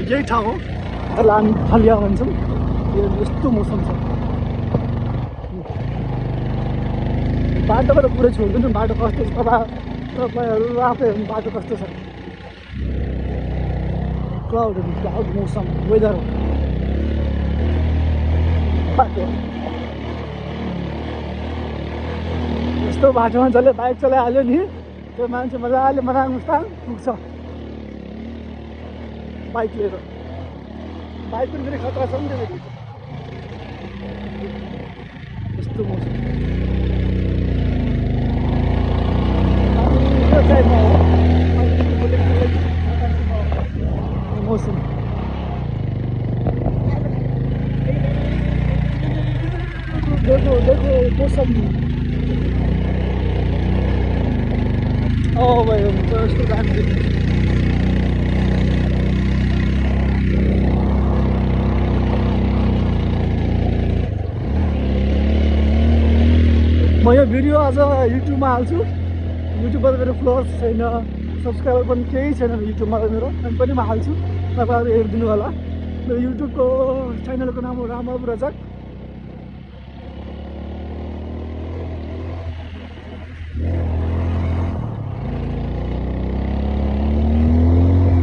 यही ठाउँ हो त्यसलाई हामी फलिया भन्छौँ। यो यस्तो मौसम छ। बाटोको त पुरै छोड्दिनु, बाटो कस्तो छ तपाईँहरू आफै हेर्नु बाटो कस्तो छ। क्लाउड मौसम वेदर हो बाटो। यस्तो बाटोमा जसले बाइक चलाइहाल्यो नि त्यो मान्छे मजाले मराङमुस्ताङ पुग्छ बाइक लिएर। बाइक पनि फेरि खतरा छ नि त फेरि। यस्तो मौसम मौसम देखो देखो मौसम। भाइ हुन्छ यस्तो दामी। म यो भिडियो आज युट्युबमा हाल्छु। युट्युबमा त मेरो फ्लोवर्स छैन, सब्सक्राइबर पनि केही छैन युट्युबमा त मेरो, पनि म हाल्छु। तपाईँहरू हेरिदिनु होला। मेरो युट्युबको च्यानलको नाम हो रामबाबु रजक।